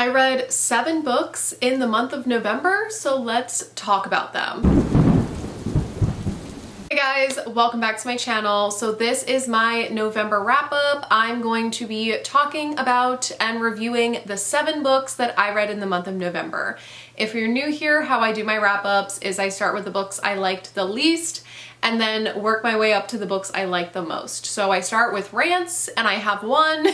I read 7 books in the month of November, so let's talk about them. Hey guys, welcome back to my channel. So this is my November wrap-up. I'm going to be talking about and reviewing the 7 books that I read in the month of November. If you're new here, how I do my wrap-ups is I start with the books I liked the least and then work my way up to the books I like the most. So I start with rants and I have 1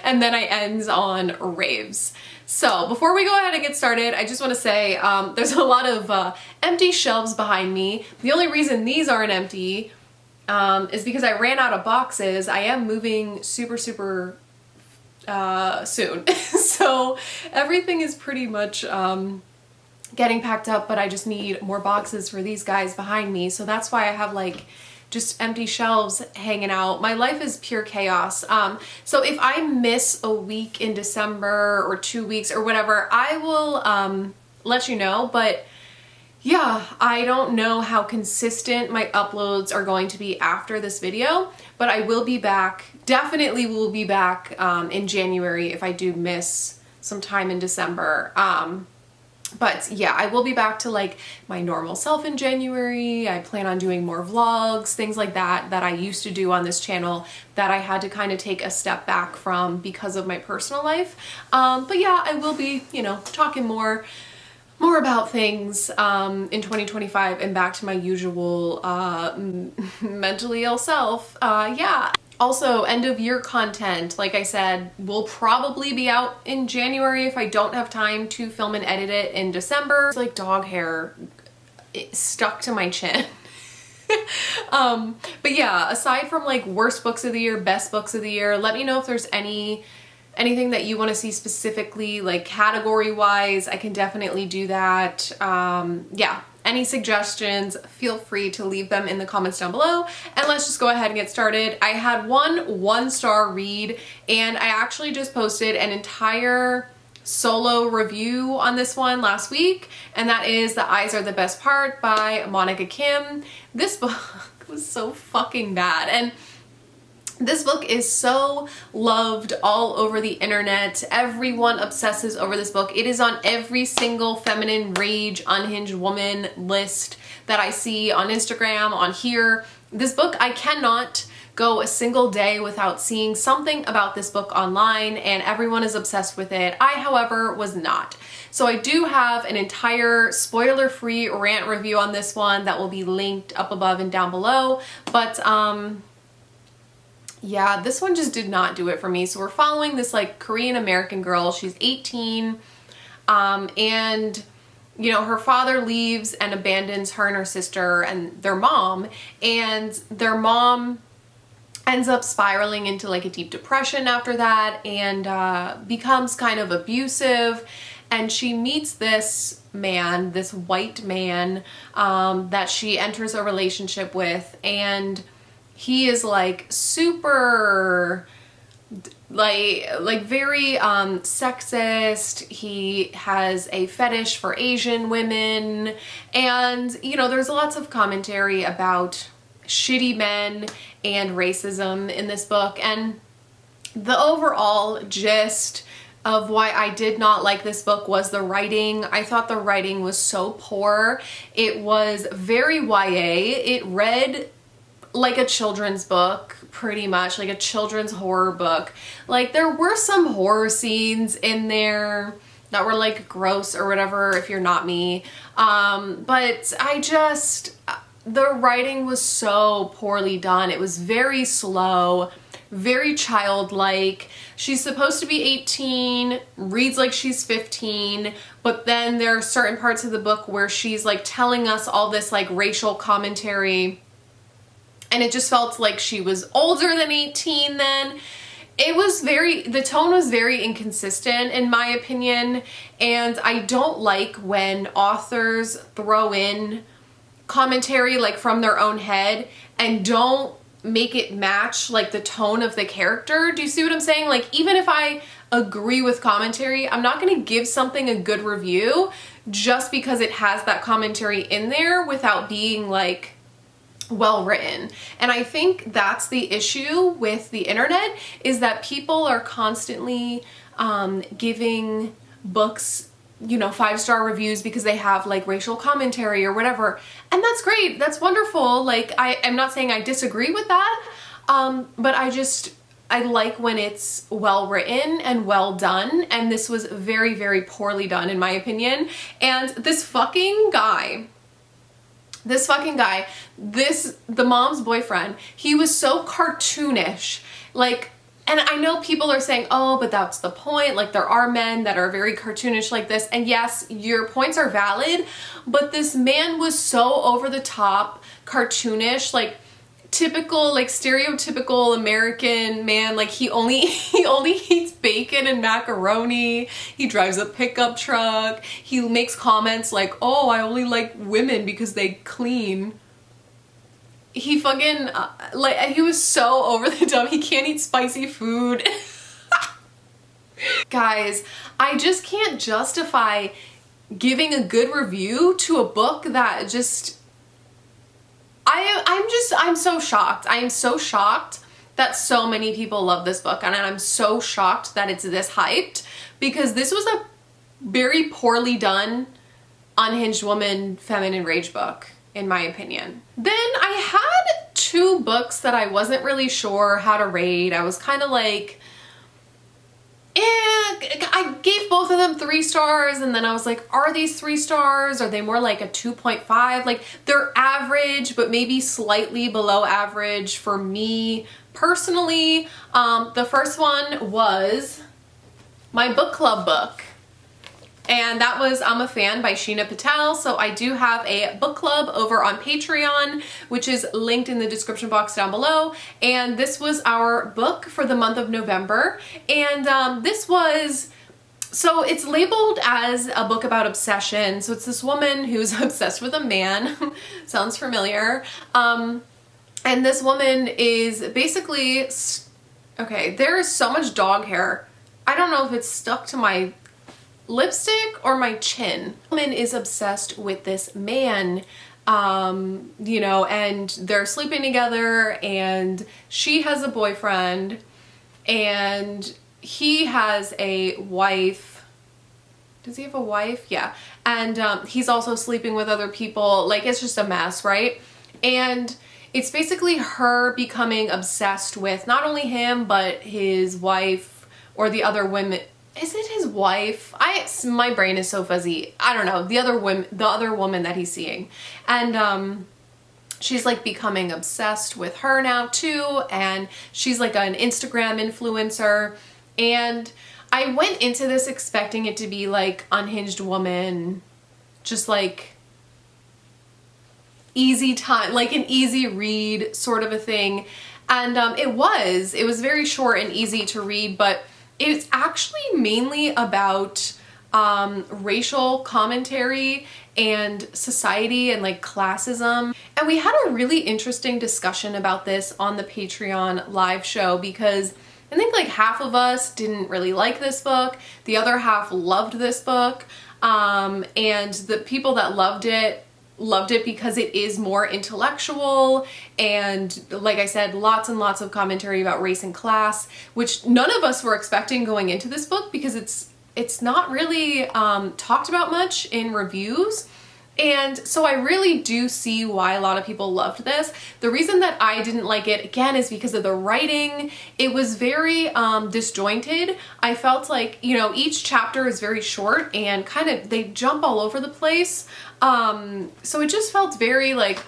and then I end on raves. So before we go ahead and get started, I just want to say there's a lot of empty shelves behind me. The only reason these aren't empty is because I ran out of boxes. I am moving super soon. So everything is pretty much getting packed up, but I just need more boxes for these guys behind me. So that's why I have like just empty shelves hanging out. My life is pure chaos. So if I miss a week in December or 2 weeks or whatever, I will let you know. But yeah, I don't know how consistent my uploads are going to be after this video, but I will be back. Definitely will be back in January if I do miss some time in December. But yeah, I will be back to like my normal self in January. I plan on doing more vlogs, things like that I used to do on this channel that I had to kind of take a step back from because of my personal life. But yeah, I will be, you know, talking more about things in 2025 and back to my usual mentally ill self. Yeah. Also, end of year content, like I said, will probably be out in January if I don't have time to film and edit it in December. It's like dog hair stuck to my chin. But yeah, aside from like worst books of the year, best books of the year, let me know if there's anything that you want to see specifically, like category wise. I can definitely do that. Yeah. Any suggestions, feel free to leave them in the comments down below, and let's just go ahead and get started. I had one 1-star read, and I actually just posted an entire solo review on this one last week, and that is The Eyes Are the Best Part by Monica Kim. This book was so fucking bad, and this book is so loved all over the internet. Everyone obsesses over this book. It is on every single feminine rage unhinged woman list that I see on Instagram, on here. This book, I cannot go a single day without seeing something about this book online, and everyone is obsessed with it. I, however, was not. So I do have an entire spoiler-free rant review on this one that will be linked up above and down below, but yeah, this one just did not do it for me. So we're following this like Korean American girl. She's 18, and you know, her father leaves and abandons her and her sister and their mom, and their mom ends up spiraling into like a deep depression after that, and becomes kind of abusive. And she meets this man, this white man, that she enters a relationship with, and he is like super like very sexist. He has a fetish for Asian women, and you know, there's lots of commentary about shitty men and racism in this book, and the overall gist of why I did not like this book was the writing. I thought the writing was so poor. It was very YA. It read like a children's book, pretty much, like a children's horror book. Like, there were some horror scenes in there that were like gross or whatever if you're not me. But the writing was so poorly done. It was very slow, very childlike. She's supposed to be 18, reads like she's 15, but then there are certain parts of the book where she's like telling us all this like racial commentary, and it just felt like she was older than 18 then. The tone was very inconsistent in my opinion, and I don't like when authors throw in commentary like from their own head and don't make it match like the tone of the character. Do you see what I'm saying? Like, even if I agree with commentary, I'm not gonna give something a good review just because it has that commentary in there without being like well written. And I think that's the issue with the internet, is that people are constantly giving books, you know, 5-star reviews because they have like racial commentary or whatever. And that's great. That's wonderful. Like, I'm not saying I disagree with that. But I like when it's well written and well done. And this was very, very poorly done in my opinion. And this fucking guy, the mom's boyfriend, he was so cartoonish. Like, and I know people are saying, oh, but that's the point. Like, there are men that are very cartoonish like this. And yes, your points are valid, but this man was so over the top, cartoonish, like typical, like stereotypical American man. Like, he only eats bacon and macaroni. He drives a pickup truck. He makes comments like, oh, I only like women because they clean. He fucking, like, he was so over the top. He can't eat spicy food. Guys, I just can't justify giving a good review to a book that just, I'm so shocked. I am so shocked that so many people love this book, and I'm so shocked that it's this hyped, because this was a very poorly done unhinged woman feminine rage book, in my opinion. Then I had 2 books that I wasn't really sure how to rate. I was kind of like, I gave both of them 3 stars, and then I was like, are these 3 stars? Are they more like a 2.5? Like, they're average, but maybe slightly below average for me personally. The first one was my book club book. And that was I'm a Fan by Sheena Patel. So I do have a book club over on Patreon, which is linked in the description box down below. And this was our book for the month of November. And this was, so it's labeled as a book about obsession. So it's this woman who's obsessed with a man. Sounds familiar. And this woman is basically, okay, there is so much dog hair. I don't know if it's stuck to my lipstick or my chin. Woman is obsessed with this man, you know, and they're sleeping together, and she has a boyfriend and he has a wife. Does he have a wife? Yeah. And he's also sleeping with other people. Like, it's just a mess, right? And it's basically her becoming obsessed with not only him, but his wife or the other women. Is it his wife? My brain is so fuzzy. I don't know. The other woman that he's seeing. And she's like becoming obsessed with her now too. And she's like an Instagram influencer. And I went into this expecting it to be like Unhinged Woman, just like easy time, like an easy read sort of a thing. And it was very short and easy to read, but it's actually mainly about racial commentary and society and like classism. And we had a really interesting discussion about this on the Patreon live show, because I think like half of us didn't really like this book. The other half loved this book. And the people that loved it because it is more intellectual, and like I said, lots and lots of commentary about race and class, which none of us were expecting going into this book, because it's not really talked about much in reviews. And so I really do see why a lot of people loved this. The reason that I didn't like it, again, is because of the writing. It was very disjointed. I felt like, you know, each chapter is very short and kind of, they jump all over the place. So it just felt very like,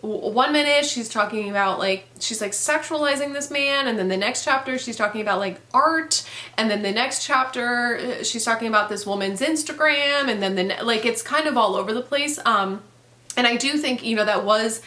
one minute she's talking about like, she's like sexualizing this man, and then the next chapter she's talking about like art, and then the next chapter she's talking about this woman's Instagram, and then like it's kind of all over the place. And I do think, you know, that was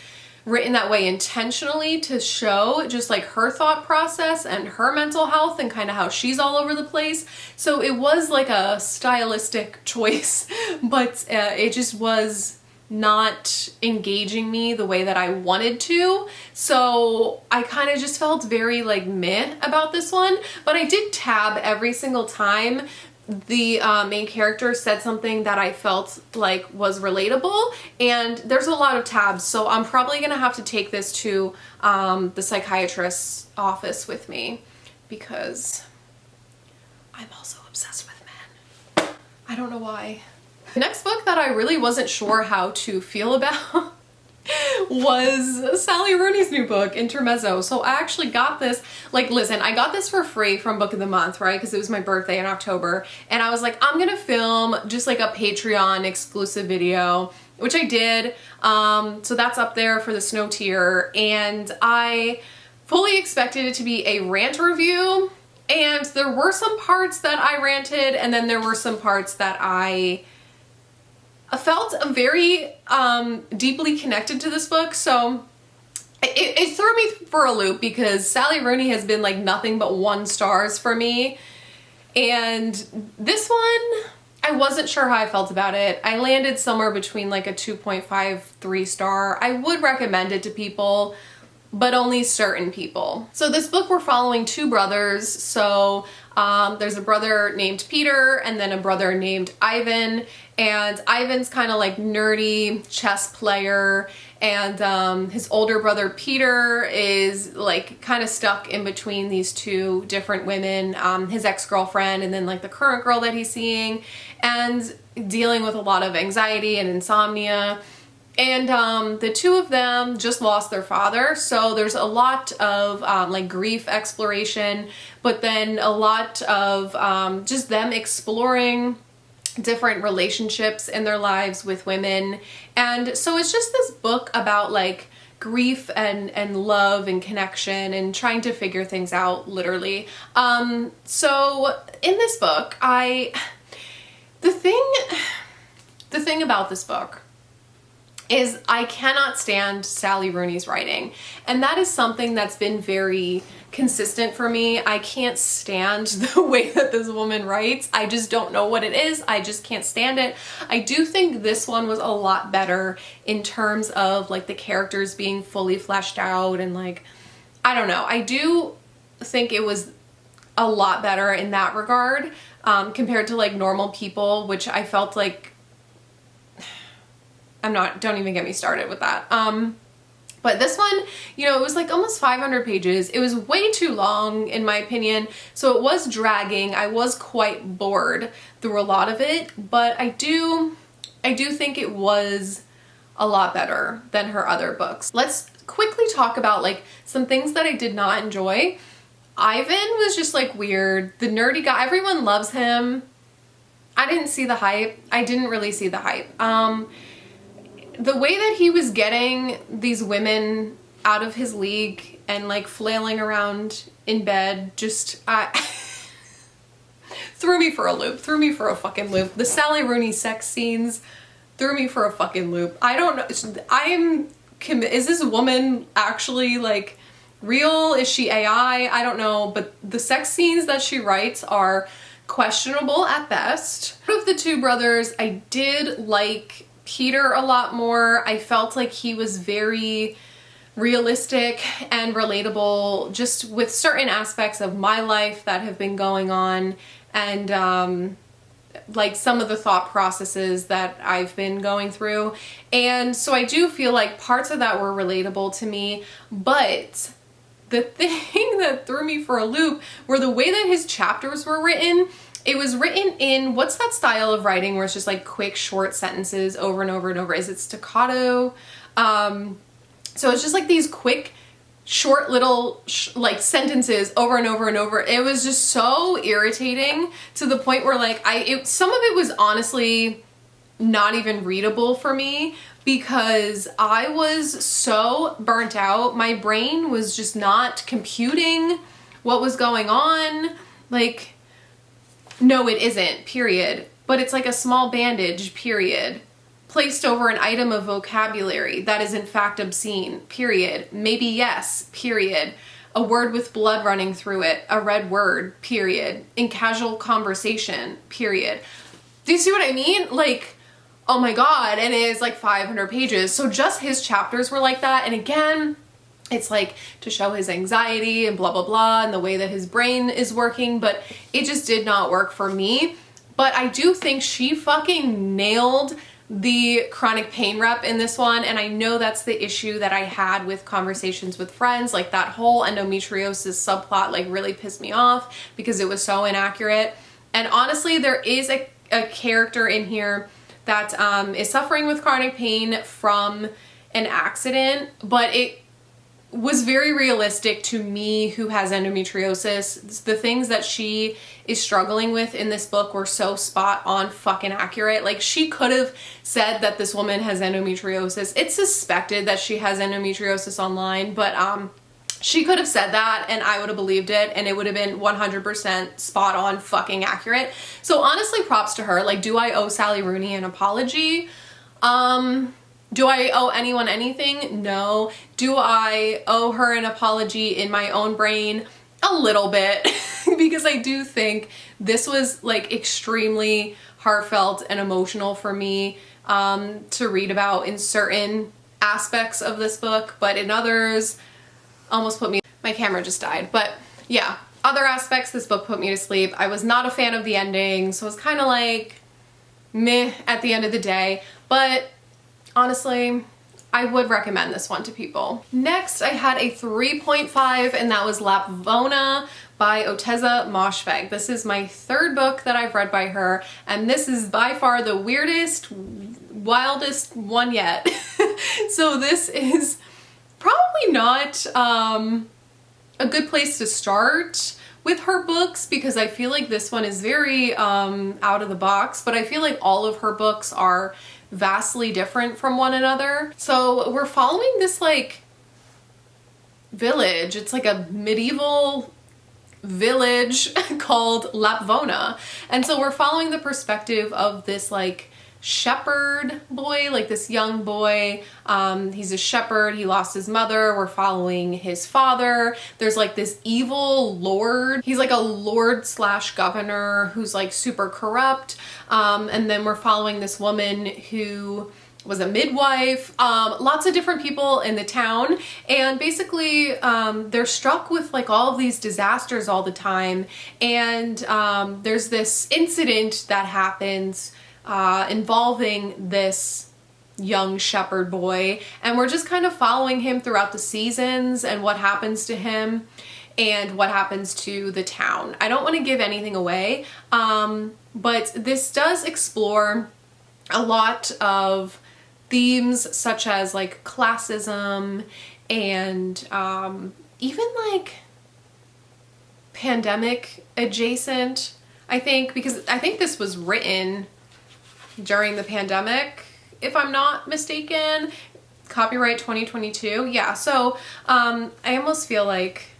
written that way intentionally to show just like her thought process and her mental health and kind of how she's all over the place. So it was like a stylistic choice, but it just was not engaging me the way that I wanted to. So I kind of just felt very like meh about this one, but I did tab every single time the main character said something that I felt like was relatable, and there's a lot of tabs, so I'm probably gonna have to take this to the psychiatrist's office with me, because I'm also obsessed with men. I don't know why. The next book that I really wasn't sure how to feel about was Sally Rooney's new book, Intermezzo. So I actually got this, like, listen, I got this for free from Book of the Month, right? Because it was my birthday in October. And I was like, I'm gonna film just like a Patreon exclusive video, which I did. So that's up there for the snow tier. And I fully expected it to be a rant review. And there were some parts that I ranted, and then there were some parts that I felt very deeply connected to this book. So it threw me for a loop because Sally Rooney has been like nothing but 1 stars for me. And this one, I wasn't sure how I felt about it. I landed somewhere between like a 2.5, 3 star. I would recommend it to people, but only certain people. So this book, we're following 2 brothers. So there's a brother named Peter and then a brother named Ivan. And Ivan's kind of like nerdy chess player, and his older brother Peter is like kind of stuck in between these 2 different women, his ex-girlfriend and then like the current girl that he's seeing, and dealing with a lot of anxiety and insomnia. And the 2 of them just lost their father, so there's a lot of like grief exploration, but then a lot of just them exploring different relationships in their lives with women. And so it's just this book about like grief and love and connection and trying to figure things out, literally. So in this book, the thing about this book is I cannot stand Sally Rooney's writing. And that is something that's been very consistent for me. I can't stand the way that this woman writes. I just don't know what it is. I just can't stand it. I do think this one was a lot better in terms of like the characters being fully fleshed out and like, I don't know. I do think it was a lot better in that regard compared to like Normal People, which I felt like, don't even get me started with that. But this one, you know, it was like almost 500 pages. It was way too long in my opinion. So it was dragging. I was quite bored through a lot of it, but I do think it was a lot better than her other books. Let's quickly talk about like some things that I did not enjoy. Ivan was just like weird. The nerdy guy, everyone loves him. I didn't see the hype. I didn't really see the hype. The way that he was getting these women out of his league and like flailing around in bed just threw me for a loop, threw me for a fucking loop. The Sally Rooney sex scenes threw me for a fucking loop. I don't know. Is this woman actually like real? Is she AI? I don't know, but the sex scenes that she writes are questionable at best. Out of the 2 brothers, I did like Peter a lot more. I felt like he was very realistic and relatable just with certain aspects of my life that have been going on, and like some of the thought processes that I've been going through. And so I do feel like parts of that were relatable to me, but the thing that threw me for a loop were the way that his chapters were written. It was written in, what's that style of writing where it's just like quick short sentences over and over and over? Is it staccato? So it's just like these quick short little like sentences over and over and over. It was just so irritating to the point where like some of it was honestly not even readable for me because I was so burnt out. My brain was just not computing what was going on. Like, no, it isn't, period. But it's like a small bandage, period. Placed over an item of vocabulary that is in fact obscene, period. Maybe yes, period. A word with blood running through it, a red word, period. In casual conversation, period. Do you see what I mean? Like, oh my God, and it is like 500 pages. So just his chapters were like that. And again, it's like to show his anxiety and blah, blah, blah, and the way that his brain is working, but it just did not work for me. But I do think she fucking nailed the chronic pain rep in this one, and I know that's the issue that I had with Conversations with Friends. Like that whole endometriosis subplot like really pissed me off because it was so inaccurate. And honestly, there is a character in here that is suffering with chronic pain from an accident, but it was very realistic to me who has endometriosis. The things that she is struggling with in this book were so spot on fucking accurate. Like, she could have said that this woman has endometriosis. It's suspected that she has endometriosis online, but she could have said that and I would have believed it, and it would have been 100% spot on fucking accurate. So honestly, props to her. Like, do I owe Sally Rooney an apology? Do I owe anyone anything? No. Do I owe her an apology in my own brain? A little bit, because I do think this was like extremely heartfelt and emotional for me to read about in certain aspects of this book, but in others almost put me, my camera just died, but yeah, other aspects this book put me to sleep. I was not a fan of the ending, so it was kind of like meh at the end of the day, but honestly, I would recommend this one to people. Next, I had a 3.5, and that was Lapvona by Oteza Moshfegh. This is my third book that I've read by her, and this is by far the weirdest, wildest one yet. So this is probably not a good place to start with her books, because I feel like this one is very out of the box, but I feel like all of her books are vastly different from one another. So we're following this like village. It's like a medieval village called Lapvona, and so we're following the perspective of this like shepherd boy, like this young boy. He's a shepherd. He lost his mother. We're following his father. There's like this evil lord. He's like a lord slash governor who's like super corrupt. And then we're following this woman who was a midwife, lots of different people in the town, and basically they're struck with like all of these disasters all the time, and there's this incident that happens involving this young shepherd boy, and we're just kind of following him throughout the seasons and what happens to him and what happens to the town. I don't want to give anything away, but this does explore a lot of themes such as like classism and even like pandemic adjacent, I think, because I think this was written during the pandemic, if I'm not mistaken. Copyright 2022. Yeah, so I almost feel like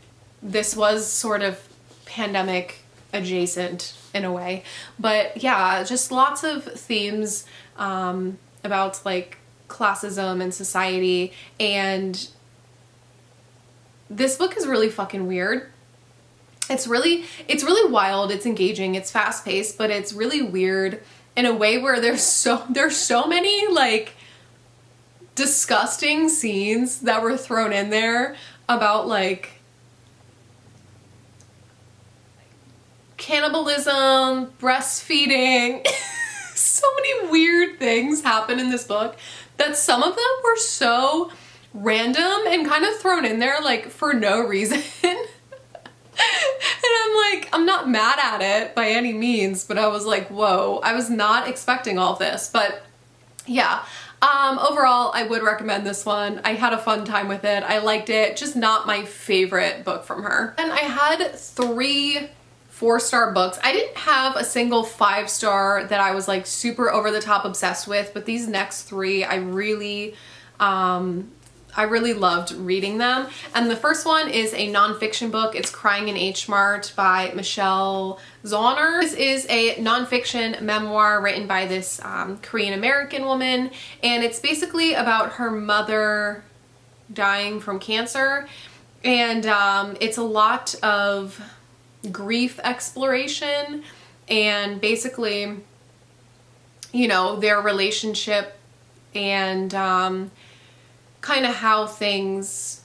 this was sort of pandemic adjacent in a way. But yeah, just lots of themes about like classism and society, and this book is really fucking weird. It's really wild, it's engaging, it's fast-paced, but it's really weird in a way where there's so many like disgusting scenes that were thrown in there about like cannibalism, breastfeeding. So many weird things happen in this book that some of them were so random and kind of thrown in there like for no reason. And I'm like, I'm not mad at it by any means, but I was like, whoa, I was not expecting all of this. But yeah, overall, I would recommend this one. I had a fun time with it. I liked it, just not my favorite book from her. And I had 3 4-star books. I didn't have a single 5-star that I was like super over the top obsessed with, but these next 3, I really loved reading them. And the first one is a nonfiction book. It's Crying in H Mart by Michelle Zauner. This is a nonfiction memoir written by this Korean American woman, and it's basically about her mother dying from cancer, and it's a lot of grief exploration and basically, you know, their relationship and kind of how things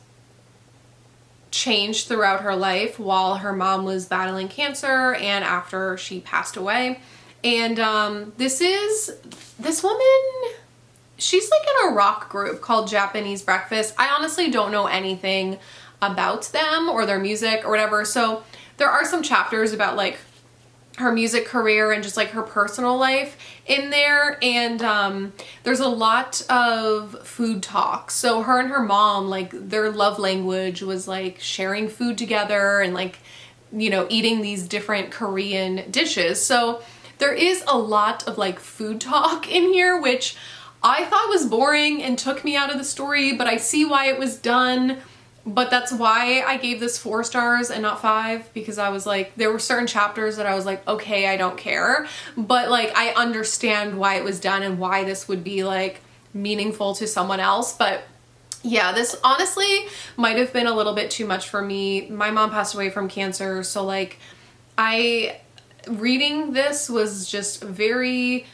changed throughout her life while her mom was battling cancer and after she passed away. And this woman, she's like in a rock group called Japanese Breakfast. I honestly don't know anything about them or their music or whatever, so there are some chapters about like her music career and just like her personal life in there. And there's a lot of food talk. So her and her mom, like their love language was like sharing food together and like, you know, eating these different Korean dishes. So there is a lot of like food talk in here, which I thought was boring and took me out of the story, but I see why it was done. But that's why I gave this 4 stars and not 5, because I was like, there were certain chapters that I was like, okay, I don't care. But like, I understand why it was done and why this would be like meaningful to someone else. But yeah, this honestly might have been a little bit too much for me. My mom passed away from cancer, so like reading this was just very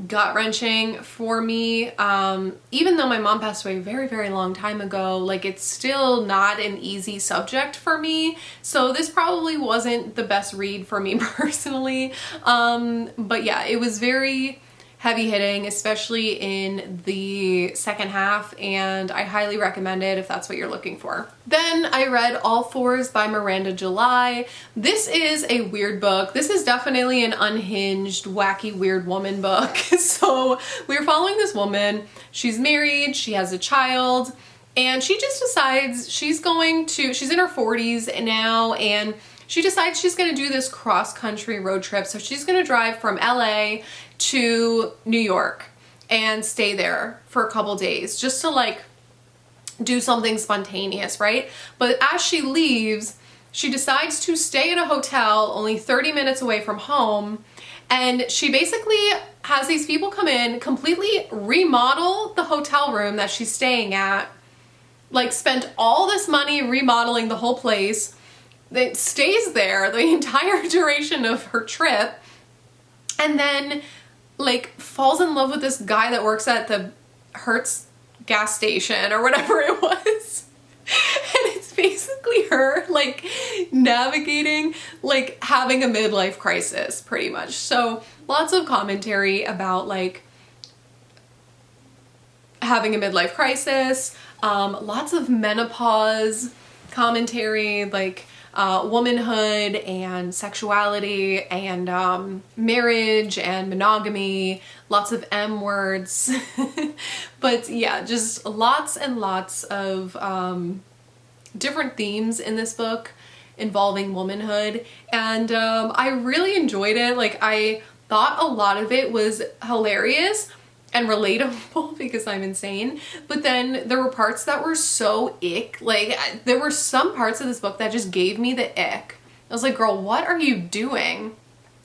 gut-wrenching for me. Even though my mom passed away a very, very long time ago, like it's still not an easy subject for me. So this probably wasn't the best read for me personally. But yeah, it was very heavy hitting, especially in the second half, and I highly recommend it if that's what you're looking for. Then I read All Fours by Miranda July. This is a weird book. This is definitely an unhinged, wacky, weird woman book. So we're following this woman. She's married, she has a child, and she just decides she's in her 40s now, and she decides she's gonna do this cross-country road trip. So she's gonna drive from LA to New York and stay there for a couple days just to like do something spontaneous, right? But as she leaves, she decides to stay in a hotel only 30 minutes away from home, and she basically has these people come in, completely remodel the hotel room that she's staying at, like spent all this money remodeling the whole place. It stays there the entire duration of her trip, and then like falls in love with this guy that works at the Hertz gas station or whatever it was. And it's basically her like navigating, like having a midlife crisis pretty much. So lots of commentary about like having a midlife crisis, lots of menopause commentary, like womanhood and sexuality and marriage and monogamy, lots of M words. But yeah, just lots and lots of different themes in this book involving womanhood, and I really enjoyed it. Like I thought a lot of it was hilarious and relatable because I'm insane, but then there were parts that were so ick. Like there were some parts of this book that just gave me the ick. I was like, girl, what are you doing?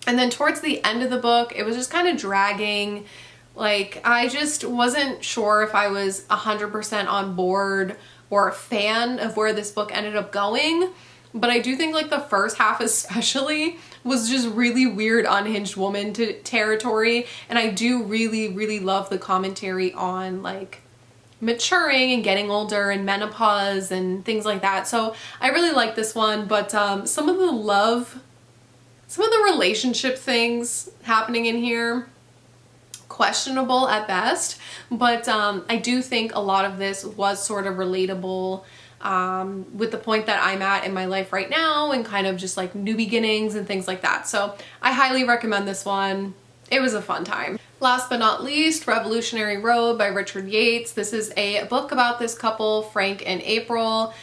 And then towards the end of the book, it was just kind of dragging. Like I just wasn't sure if I was 100% on board or a fan of where this book ended up going. But I do think like the first half especially was just really weird unhinged woman territory, and I do really, really love the commentary on like maturing and getting older and menopause and things like that. So I really like this one, but some of the relationship things happening in here, questionable at best, but I do think a lot of this was sort of relatable with the point that I'm at in my life right now and kind of just like new beginnings and things like that. So I highly recommend this one. It was a fun time. Last but not least, Revolutionary Road by Richard Yates. This is a book about this couple, Frank and April.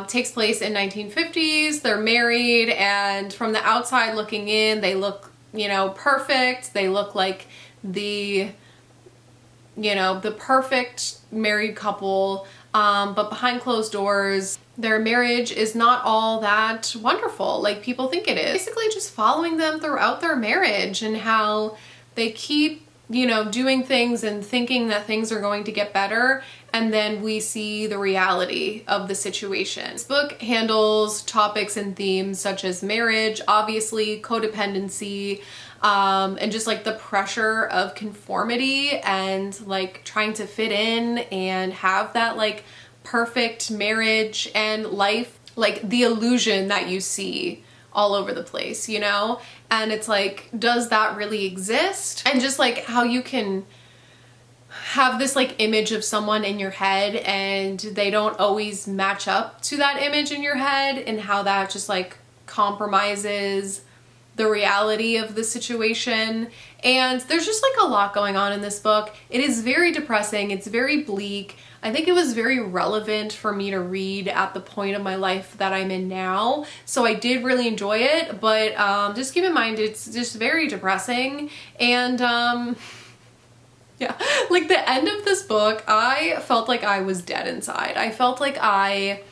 Takes place in 1950s. They're married, and from the outside looking in, they look, you know, perfect. They look like the perfect married couple. But behind closed doors, their marriage is not all that wonderful like people think it is. Basically just following them throughout their marriage and how they keep, you know, doing things and thinking that things are going to get better, and then we see the reality of the situation. This book handles topics and themes such as marriage, obviously, codependency, and just like the pressure of conformity and like trying to fit in and have that like perfect marriage and life, like the illusion that you see all over the place, you know? And it's like, does that really exist? And just like how you can have this like image of someone in your head and they don't always match up to that image in your head, and how that just like compromises the reality of the situation. And there's just like a lot going on in this book. It is very depressing. It's very bleak. I think it was very relevant for me to read at the point of my life that I'm in now. So I did really enjoy it, but just keep in mind it's just very depressing. And yeah, like the end of this book, I felt like I was dead inside. I felt like I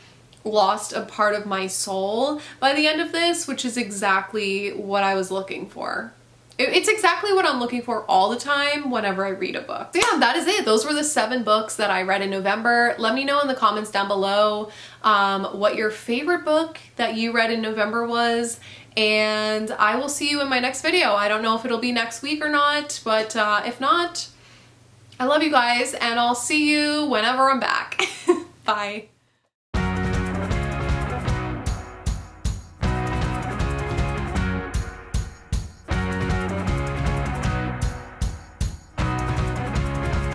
lost a part of my soul by the end of this, which is exactly what I was looking for. It's exactly what I'm looking for all the time whenever I read a book. So yeah, that is it. Those were the 7 books that I read in November. Let me know in the comments down below what your favorite book that you read in November was, and I will see you in my next video. I don't know if it'll be next week or not, but if not, I love you guys, and I'll see you whenever I'm back. Bye.